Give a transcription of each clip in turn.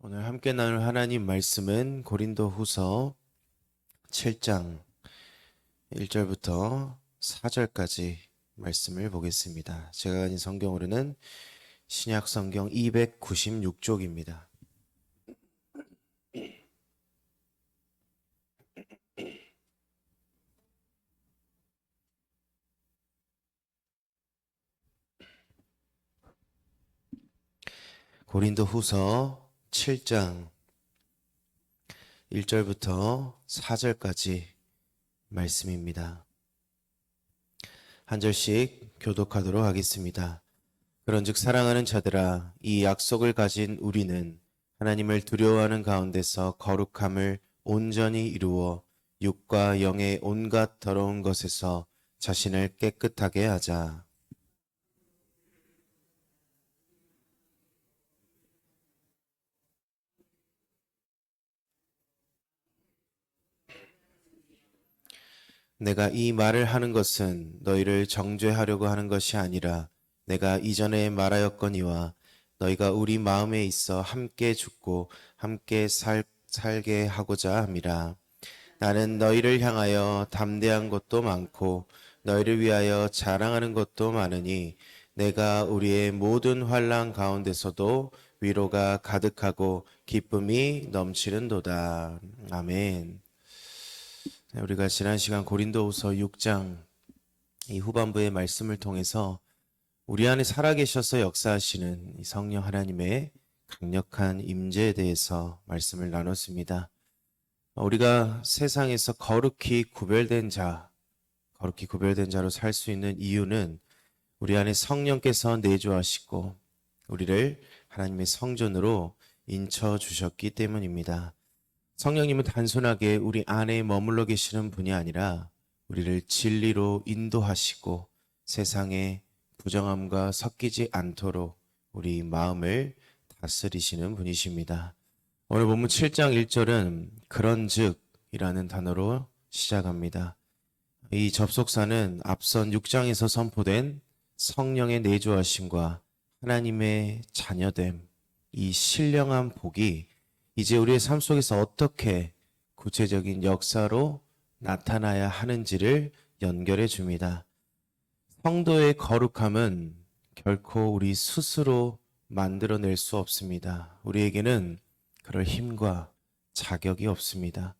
오늘 함께 나눌 하나님 말씀은 고린도후서 7장 1절부터 4절까지 말씀을 보겠습니다. 제가 가진 성경으로는 신약 성경 296쪽입니다. 고린도후서 7장 1절부터 4절까지 말씀입니다. 한 절씩 교독하도록 하겠습니다. 그런즉 사랑하는 자들아, 이 약속을 가진 우리는 하나님을 두려워하는 가운데서 거룩함을 온전히 이루어 육과 영의 온갖 더러운 것에서 자신을 깨끗하게 하자. 내가 이 말을 하는 것은 너희를 정죄하려고 하는 것이 아니라 내가 이전에 말하였거니와 너희가 우리 마음에 있어 함께 죽고 함께 살게 하고자 함이라. 나는 너희를 향하여 담대한 것도 많고 너희를 위하여 자랑하는 것도 많으니 내가 우리의 모든 환난 가운데서도 위로가 가득하고 기쁨이 넘치는도다. 아멘. 우리가 지난 시간 고린도후서 6장 이 후반부의 말씀을 통해서 우리 안에 살아계셔서 역사하시는 이 성령 하나님의 강력한 임재에 대해서 말씀을 나눴습니다. 우리가 세상에서 거룩히 구별된 자로 살 수 있는 이유는 우리 안에 성령께서 내주하시고 우리를 하나님의 성전으로 인쳐 주셨기 때문입니다. 성령님은 단순하게 우리 안에 머물러 계시는 분이 아니라 우리를 진리로 인도하시고 세상의 부정함과 섞이지 않도록 우리 마음을 다스리시는 분이십니다. 오늘 본문 7장 1절은 그런즉이라는 단어로 시작합니다. 이 접속사는 앞선 6장에서 선포된 성령의 내주하심과 하나님의 자녀됨, 이 신령한 복이 이제 우리의 삶 속에서 어떻게 구체적인 역사로 나타나야 하는지를 연결해 줍니다. 성도의 거룩함은 결코 우리 스스로 만들어낼 수 없습니다. 우리에게는 그럴 힘과 자격이 없습니다.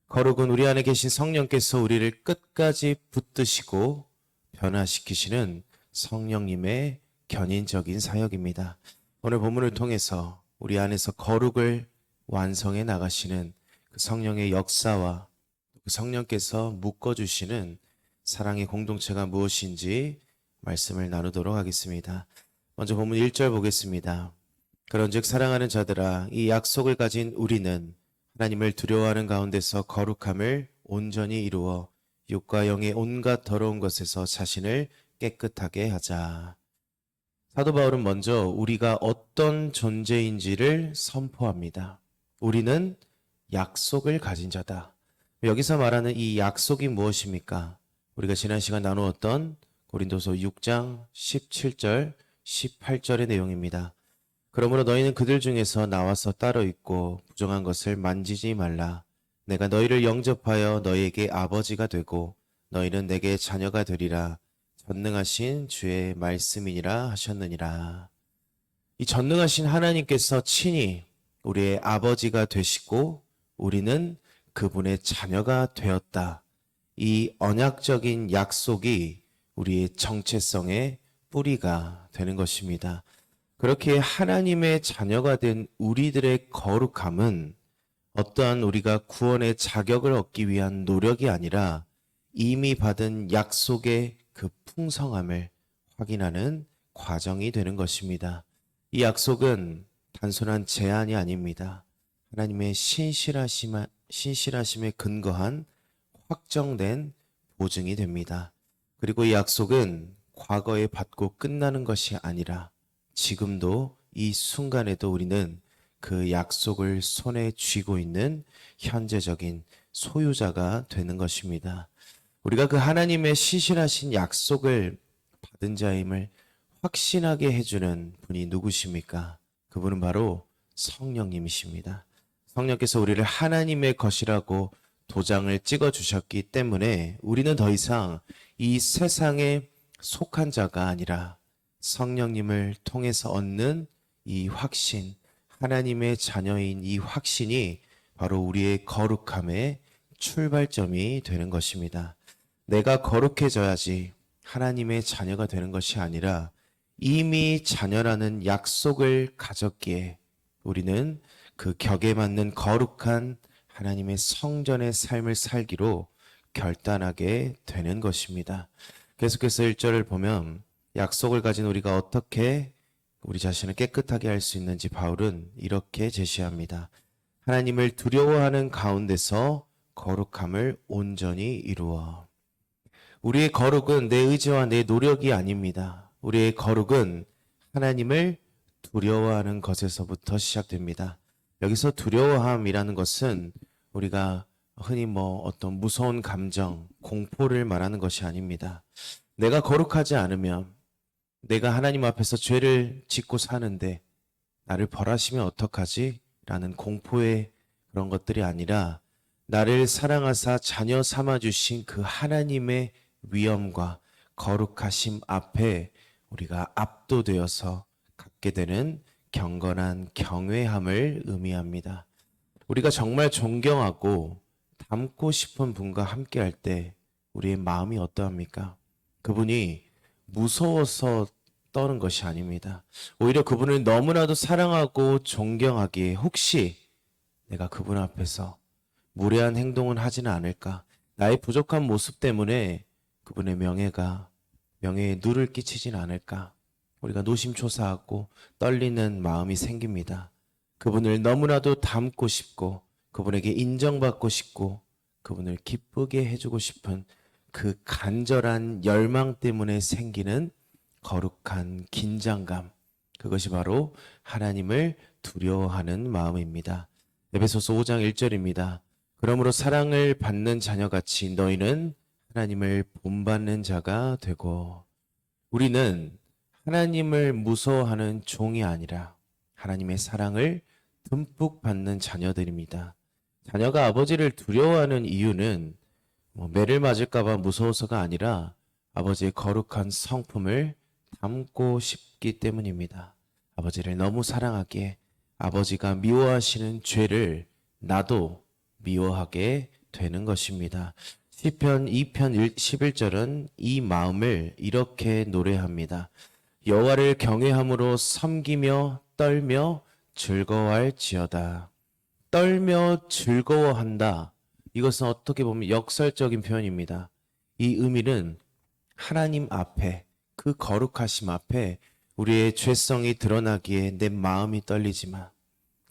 거룩은 우리 안에 계신 성령께서 우리를 끝까지 붙드시고 변화시키시는 성령님의 견인적인 사역입니다. 오늘 본문을 통해서 우리 안에서 거룩을 완성해 나가시는 그 성령의 역사와 그 성령께서 묶어주시는 사랑의 공동체가 무엇인지 말씀을 나누도록 하겠습니다. 먼저 본문 1절 보겠습니다. 그런즉 사랑하는 자들아, 이 약속을 가진 우리는 하나님을 두려워하는 가운데서 거룩함을 온전히 이루어 육과 영의 온갖 더러운 것에서 자신을 깨끗하게 하자. 사도 바울은 먼저 우리가 어떤 존재인지를 선포합니다. 우리는 약속을 가진 자다. 여기서 말하는 이 약속이 무엇입니까? 우리가 지난 시간 나누었던 고린도서 6장 17절, 18절의 내용입니다. 그러므로 너희는 그들 중에서 나와서 따로 있고 부정한 것을 만지지 말라. 내가 너희를 영접하여 너희에게 아버지가 되고 너희는 내게 자녀가 되리라. 전능하신 주의 말씀이니라 하셨느니라. 이 전능하신 하나님께서 친히 우리의 아버지가 되시고 우리는 그분의 자녀가 되었다. 이 언약적인 약속이 우리의 정체성의 뿌리가 되는 것입니다. 그렇게 하나님의 자녀가 된 우리들의 거룩함은 어떠한 우리가 구원의 자격을 얻기 위한 노력이 아니라 이미 받은 약속의 그 풍성함을 확인하는 과정이 되는 것입니다. 이 약속은 단순한 제안이 아닙니다. 하나님의 신실하심에 근거한 확정된 보증이 됩니다. 그리고 이 약속은 과거에 받고 끝나는 것이 아니라 지금도 이 순간에도 우리는 그 약속을 손에 쥐고 있는 현재적인 소유자가 되는 것입니다. 우리가 그 하나님의 신실하신 약속을 받은 자임을 확신하게 해주는 분이 누구십니까? 그분은 바로 성령님이십니다. 성령께서 우리를 하나님의 것이라고 도장을 찍어 주셨기 때문에 우리는 더 이상 이 세상에 속한 자가 아니라 성령님을 통해서 얻는 이 확신, 하나님의 자녀인 이 확신이 바로 우리의 거룩함의 출발점이 되는 것입니다. 내가 거룩해져야지 하나님의 자녀가 되는 것이 아니라 이미 자녀라는 약속을 가졌기에 우리는 그 격에 맞는 거룩한 하나님의 성전의 삶을 살기로 결단하게 되는 것입니다. 계속해서 1절을 보면 약속을 가진 우리가 어떻게 우리 자신을 깨끗하게 할 수 있는지 바울은 이렇게 제시합니다. 하나님을 두려워하는 가운데서 거룩함을 온전히 이루어. 우리의 거룩은 내 의지와 내 노력이 아닙니다. 우리의 거룩은 하나님을 두려워하는 것에서부터 시작됩니다. 여기서 두려워함이라는 것은 우리가 흔히 어떤 무서운 감정, 공포를 말하는 것이 아닙니다. 내가 거룩하지 않으면, 내가 하나님 앞에서 죄를 짓고 사는데 나를 벌하시면 어떡하지? 라는 공포의 그런 것들이 아니라 나를 사랑하사 자녀 삼아주신 그 하나님의 위엄과 거룩하심 앞에 우리가 압도되어서 갖게 되는 경건한 경외함을 의미합니다. 우리가 정말 존경하고 닮고 싶은 분과 함께할 때 우리의 마음이 어떠합니까? 그분이 무서워서 떠는 것이 아닙니다. 오히려 그분을 너무나도 사랑하고 존경하기에 혹시 내가 그분 앞에서 무례한 행동은 하지는 않을까? 나의 부족한 모습 때문에 그분의 명예에 누를 끼치진 않을까? 우리가 노심초사하고 떨리는 마음이 생깁니다. 그분을 너무나도 닮고 싶고 그분에게 인정받고 싶고 그분을 기쁘게 해주고 싶은 그 간절한 열망 때문에 생기는 거룩한 긴장감, 그것이 바로 하나님을 두려워하는 마음입니다. 에베소서 5장 1절입니다. 그러므로 사랑을 받는 자녀같이 너희는 하나님을 본받는 자가 되고. 우리는 하나님을 무서워하는 종이 아니라 하나님의 사랑을 듬뿍 받는 자녀들입니다. 자녀가 아버지를 두려워하는 이유는 매를 맞을까봐 무서워서가 아니라 아버지의 거룩한 성품을 담고 싶기 때문입니다. 아버지를 너무 사랑하기에 아버지가 미워하시는 죄를 나도 미워하게 되는 것입니다. 시편 2편 11절은 이 마음을 이렇게 노래합니다. 여호와를 경외함으로 섬기며 떨며 즐거워할지어다. 떨며 즐거워한다. 이것은 어떻게 보면 역설적인 표현입니다. 이 의미는 하나님 앞에, 그 거룩하심 앞에 우리의 죄성이 드러나기에 내 마음이 떨리지만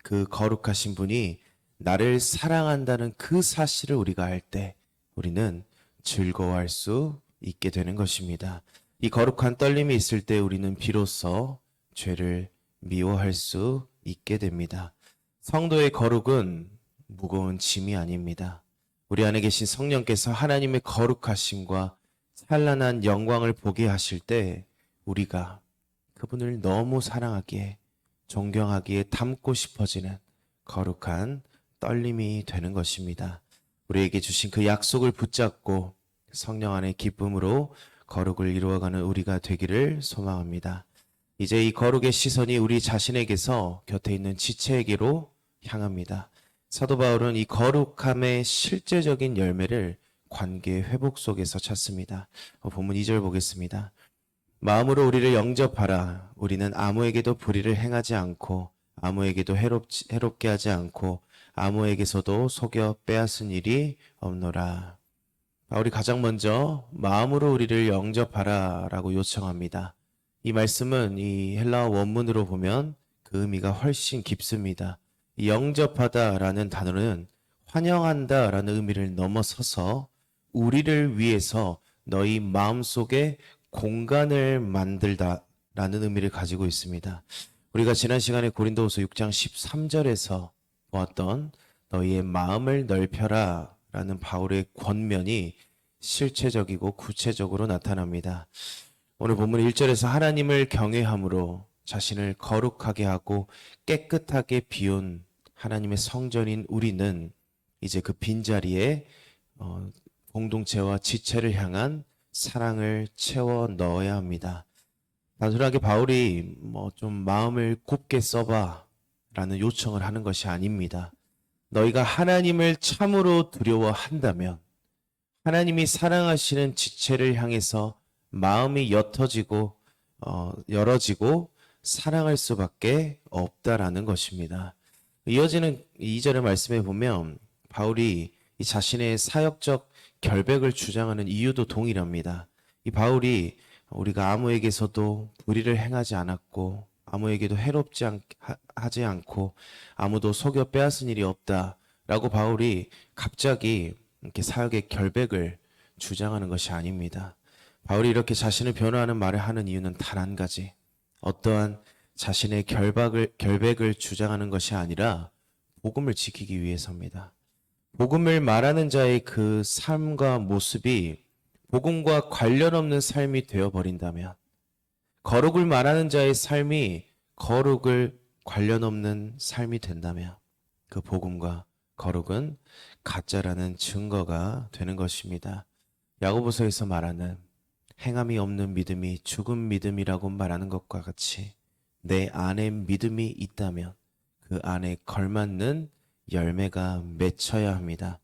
그 거룩하신 분이 나를 사랑한다는 그 사실을 우리가 알 때 우리는 즐거워할 수 있게 되는 것입니다. 이 거룩한 떨림이 있을 때 우리는 비로소 죄를 미워할 수 있게 됩니다. 성도의 거룩은 무거운 짐이 아닙니다. 우리 안에 계신 성령께서 하나님의 거룩하심과 찬란한 영광을 보게 하실 때 우리가 그분을 너무 사랑하기에 존경하기에 닮고 싶어지는 거룩한 떨림이 되는 것입니다. 우리에게 주신 그 약속을 붙잡고 성령 안의 기쁨으로 거룩을 이루어가는 우리가 되기를 소망합니다. 이제 이 거룩의 시선이 우리 자신에게서 곁에 있는 지체에게로 향합니다. 사도 바울은 이 거룩함의 실제적인 열매를 관계 회복 속에서 찾습니다. 본문 2절 보겠습니다. 마음으로 우리를 영접하라. 우리는 아무에게도 불의를 행하지 않고 아무에게도 해롭게 하지 않고 아무에게서도 속여 빼앗은 일이 없노라. 바울이 가장 먼저 마음으로 우리를 영접하라 라고 요청합니다. 이 말씀은 이 헬라어 원문으로 보면 그 의미가 훨씬 깊습니다. 이 영접하다 라는 단어는 환영한다 라는 의미를 넘어서서 우리를 위해서 너희 마음속에 공간을 만들다 라는 의미를 가지고 있습니다. 우리가 지난 시간에 고린도후서 6장 13절에서 보았던 너희의 마음을 넓혀라 라는 바울의 권면이 실체적이고 구체적으로 나타납니다. 오늘 본문 1절에서 하나님을 경외함으로 자신을 거룩하게 하고 깨끗하게 비운 하나님의 성전인 우리는 이제 그 빈자리에 공동체와 지체를 향한 사랑을 채워 넣어야 합니다. 단순하게 바울이 좀 마음을 곱게 써봐 라는 요청을 하는 것이 아닙니다. 너희가 하나님을 참으로 두려워한다면 하나님이 사랑하시는 지체를 향해서 마음이 열어지고 사랑할 수밖에 없다라는 것입니다. 이어지는 2절의 말씀에 보면 바울이 이 자신의 사역적 결백을 주장하는 이유도 동일합니다. 이 바울이 우리가 아무에게서도 불의를 행하지 않았고 아무에게도 하지 않고 아무도 속여 빼앗은 일이 없다라고 바울이 갑자기 이렇게 사역의 결백을 주장하는 것이 아닙니다. 바울이 이렇게 자신을 변호하는 말을 하는 이유는 단 한 가지, 어떠한 자신의 결백을 주장하는 것이 아니라 복음을 지키기 위해서입니다. 복음을 말하는 자의 그 삶과 모습이 복음과 관련 없는 삶이 되어버린다면, 거룩을 말하는 자의 삶이 거룩을 관련 없는 삶이 된다면 그 복음과 거룩은 가짜라는 증거가 되는 것입니다. 야고보서에서 말하는 행함이 없는 믿음이 죽은 믿음이라고 말하는 것과 같이 내 안에 믿음이 있다면 그 안에 걸맞는 열매가 맺혀야 합니다.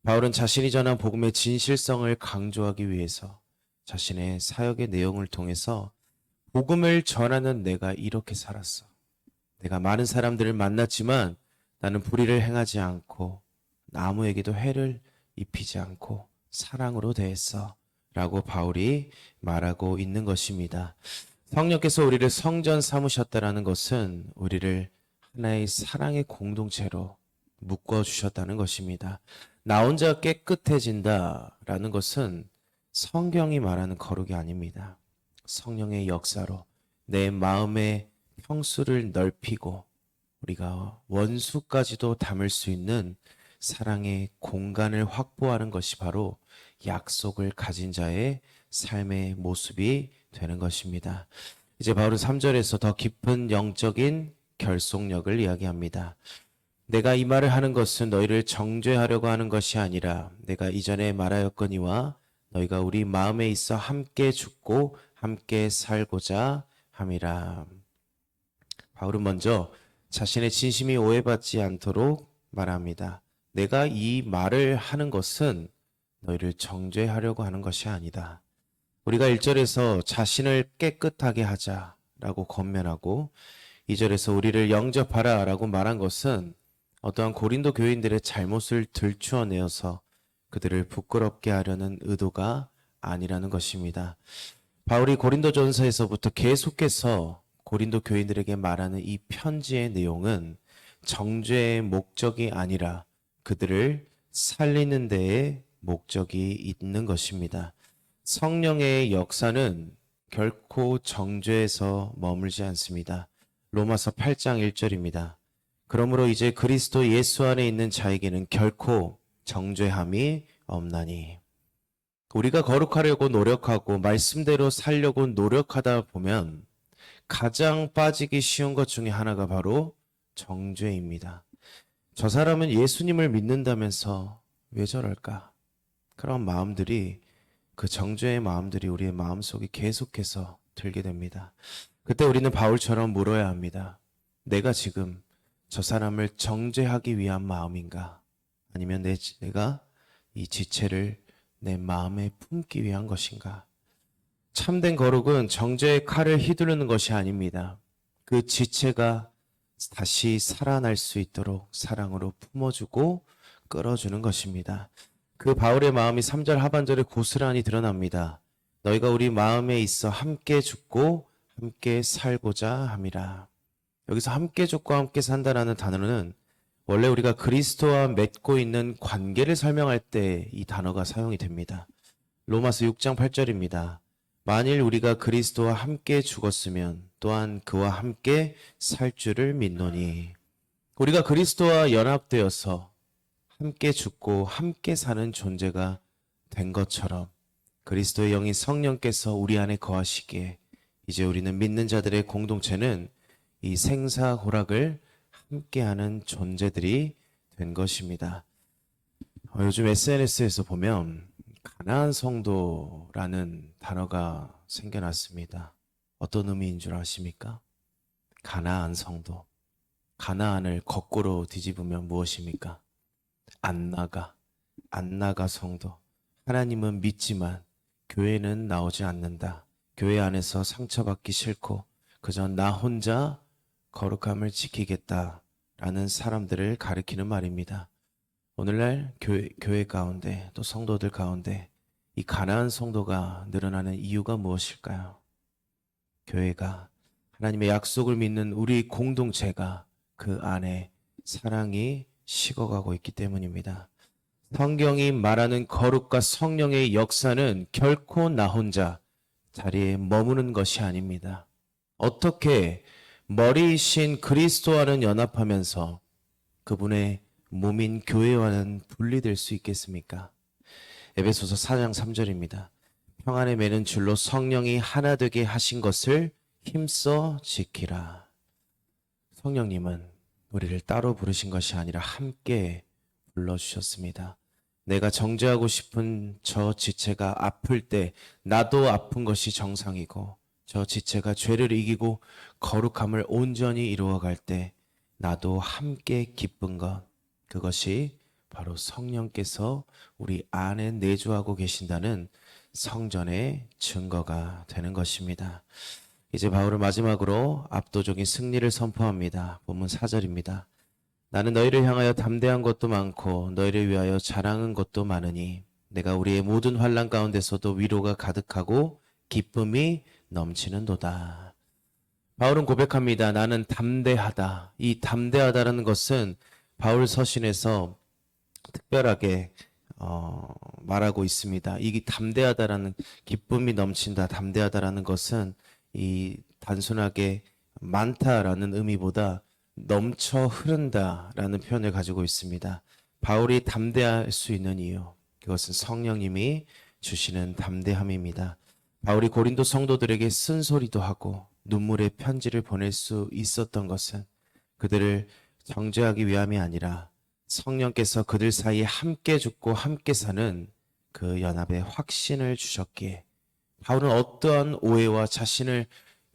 바울은 자신이 전한 복음의 진실성을 강조하기 위해서 자신의 사역의 내용을 통해서 복음을 전하는 내가 이렇게 살았어. 내가 많은 사람들을 만났지만 나는 불의를 행하지 않고 아무에게도 해를 입히지 않고 사랑으로 대했어 라고 바울이 말하고 있는 것입니다. 성령께서 우리를 성전 삼으셨다라는 것은 우리를 하나의 사랑의 공동체로 묶어주셨다는 것입니다. 나 혼자 깨끗해진다라는 것은 성경이 말하는 거룩이 아닙니다. 성령의 역사로 내 마음의 평수를 넓히고 우리가 원수까지도 담을 수 있는 사랑의 공간을 확보하는 것이 바로 약속을 가진 자의 삶의 모습이 되는 것입니다. 이제 바울은 3절에서 더 깊은 영적인 결속력을 이야기합니다. 내가 이 말을 하는 것은 너희를 정죄하려고 하는 것이 아니라 내가 이전에 말하였거니와 너희가 우리 마음에 있어 함께 죽고 함께 살고자 함이라. 바울은 먼저 자신의 진심이 오해받지 않도록 말합니다. 내가 이 말을 하는 것은 너희를 정죄하려고 하는 것이 아니다. 우리가 1절에서 자신을 깨끗하게 하자라고 권면하고 2절에서 우리를 영접하라라고 말한 것은 어떠한 고린도 교인들의 잘못을 들추어내어서 그들을 부끄럽게 하려는 의도가 아니라는 것입니다. 바울이 고린도전서에서부터 계속해서 고린도 교인들에게 말하는 이 편지의 내용은 정죄의 목적이 아니라 그들을 살리는 데에 목적이 있는 것입니다. 성령의 역사는 결코 정죄에서 머물지 않습니다. 로마서 8장 1절입니다. 그러므로 이제 그리스도 예수 안에 있는 자에게는 결코 정죄함이 없나니. 우리가 거룩하려고 노력하고 말씀대로 살려고 노력하다 보면 가장 빠지기 쉬운 것 중에 하나가 바로 정죄입니다. 저 사람은 예수님을 믿는다면서 왜 저럴까? 그런 마음들이, 그 정죄의 마음들이 우리의 마음속에 계속해서 들게 됩니다. 그때 우리는 바울처럼 물어야 합니다. 내가 지금 저 사람을 정죄하기 위한 마음인가? 아니면 내가 이 지체를 내 마음에 품기 위한 것인가? 참된 거룩은 정죄의 칼을 휘두르는 것이 아닙니다. 그 지체가 다시 살아날 수 있도록 사랑으로 품어주고 끌어주는 것입니다. 그 바울의 마음이 3절 하반절에 고스란히 드러납니다. 너희가 우리 마음에 있어 함께 죽고 함께 살고자 함이라. 여기서 함께 죽고 함께 산다라는 단어는 원래 우리가 그리스도와 맺고 있는 관계를 설명할 때 이 단어가 사용이 됩니다. 로마서 6장 8절입니다. 만일 우리가 그리스도와 함께 죽었으면 또한 그와 함께 살 줄을 믿노니. 우리가 그리스도와 연합되어서 함께 죽고 함께 사는 존재가 된 것처럼 그리스도의 영이 성령께서 우리 안에 거하시기에 이제 우리는 믿는 자들의 공동체는 이 생사호락을 함께하는 존재들이 된 것입니다. 요즘 SNS에서 보면 가나안 성도라는 단어가 생겨났습니다. 어떤 의미인 줄 아십니까? 가나안 성도. 가나안을 거꾸로 뒤집으면 무엇입니까? 안 나가 성도. 하나님은 믿지만 교회는 나오지 않는다. 교회 안에서 상처받기 싫고 그저 나 혼자 거룩함을 지키겠다라는 사람들을 가리키는 말입니다. 오늘날 교회 가운데 또 성도들 가운데 이 가나안 성도가 늘어나는 이유가 무엇일까요? 교회가 하나님의 약속을 믿는 우리 공동체가 그 안에 사랑이 식어가고 있기 때문입니다. 성경이 말하는 거룩과 성령의 역사는 결코 나 혼자 자리에 머무는 것이 아닙니다. 어떻게 머리이신 그리스도와는 연합하면서 그분의 몸인 교회와는 분리될 수 있겠습니까? 에베소서 4장 3절입니다. 평안에 매는 줄로 성령이 하나 되게 하신 것을 힘써 지키라. 성령님은 우리를 따로 부르신 것이 아니라 함께 불러주셨습니다. 내가 정죄하고 싶은 저 지체가 아플 때 나도 아픈 것이 정상이고, 저 지체가 죄를 이기고 거룩함을 온전히 이루어갈 때 나도 함께 기쁜 것, 그것이 바로 성령께서 우리 안에 내주하고 계신다는 성전의 증거가 되는 것입니다. 이제 바울은 마지막으로 압도적인 승리를 선포합니다. 본문 4절입니다. 나는 너희를 향하여 담대한 것도 많고 너희를 위하여 자랑한 것도 많으니 내가 우리의 모든 환난 가운데서도 위로가 가득하고 기쁨이 넘치는도다. 바울은 고백합니다. 나는 담대하다. 이 담대하다라는 것은 바울 서신에서 특별하게 말하고 있습니다. 이 담대하다라는, 기쁨이 넘친다, 담대하다라는 것은 이 단순하게 많다라는 의미보다 넘쳐 흐른다라는 표현을 가지고 있습니다. 바울이 담대할 수 있는 이유, 그것은 성령님이 주시는 담대함입니다. 바울이 고린도 성도들에게 쓴소리도 하고 눈물의 편지를 보낼 수 있었던 것은 그들을 정죄하기 위함이 아니라 성령께서 그들 사이에 함께 죽고 함께 사는 그 연합의 확신을 주셨기에 바울은 어떠한 오해와 자신을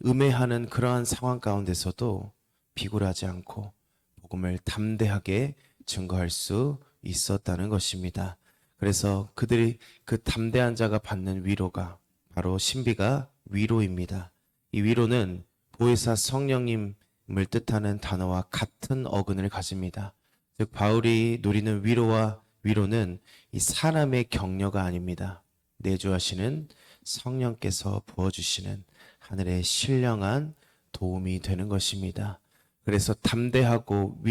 음해하는 그러한 상황 가운데서도 비굴하지 않고 복음을 담대하게 증거할 수 있었다는 것입니다. 그래서 그들이 그 담대한 자가 받는 위로가 바로 신비가 위로입니다. 이 위로는 보혜사 성령님을 뜻하는 단어와 같은 어근을 가집니다. 즉 바울이 누리는 위로와 위로는 이 사람의 격려가 아닙니다. 내주하시는 성령께서 부어주시는 하늘의 신령한 도움이 되는 것입니다. 그래서 담대하고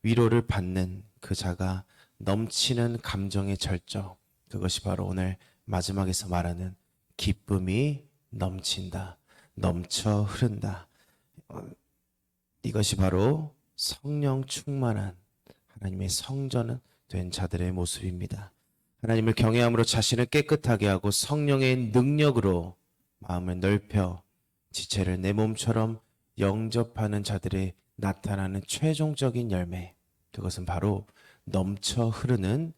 위로를 받는 그 자가 넘치는 감정의 절정, 그것이 바로 오늘 마지막에서 말하는 기쁨이 넘친다, 넘쳐 흐른다. 이것이 바로 성령 충만한 하나님의 성전 된 자들의 모습입니다. 하나님을 경외함으로 자신을 깨끗하게 하고 성령의 능력으로 마음을 넓혀 지체를 내 몸처럼 영접하는 자들의 나타나는 최종적인 열매, 그것은 바로 넘쳐 흐르는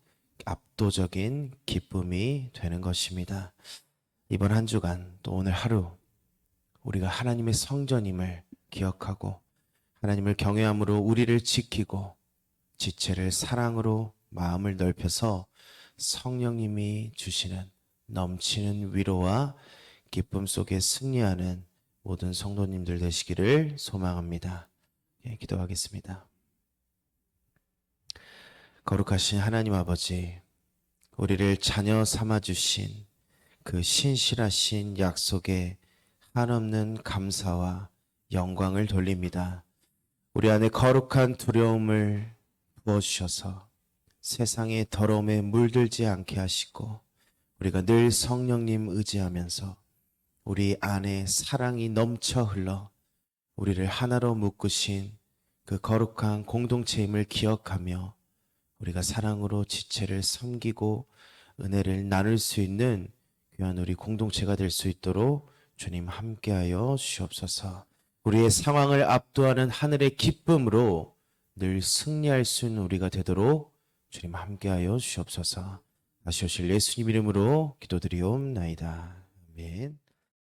압도적인 기쁨이 되는 것입니다. 이번 한 주간 또 오늘 하루 우리가 하나님의 성전임을 기억하고 하나님을 경외함으로 우리를 지키고 지체를 사랑으로 마음을 넓혀서 성령님이 주시는 넘치는 위로와 기쁨 속에 승리하는 모든 성도님들 되시기를 소망합니다. 기도하겠습니다. 거룩하신 하나님 아버지, 우리를 자녀 삼아주신 그 신실하신 약속에 한없는 감사와 영광을 돌립니다. 우리 안에 거룩한 두려움을 부어주셔서 세상의 더러움에 물들지 않게 하시고 우리가 늘 성령님 의지하면서 우리 안에 사랑이 넘쳐 흘러 우리를 하나로 묶으신 그 거룩한 공동체임을 기억하며 우리가 사랑으로 지체를 섬기고 은혜를 나눌 수 있는 귀한 우리 공동체가 될 수 있도록 주님 함께하여 주시옵소서. 우리의 상황을 압도하는 하늘의 기쁨으로 늘 승리할 수 있는 우리가 되도록 주님 함께하여 주시옵소서. 다시 오실 예수님 이름으로 기도드리옵나이다. 아멘.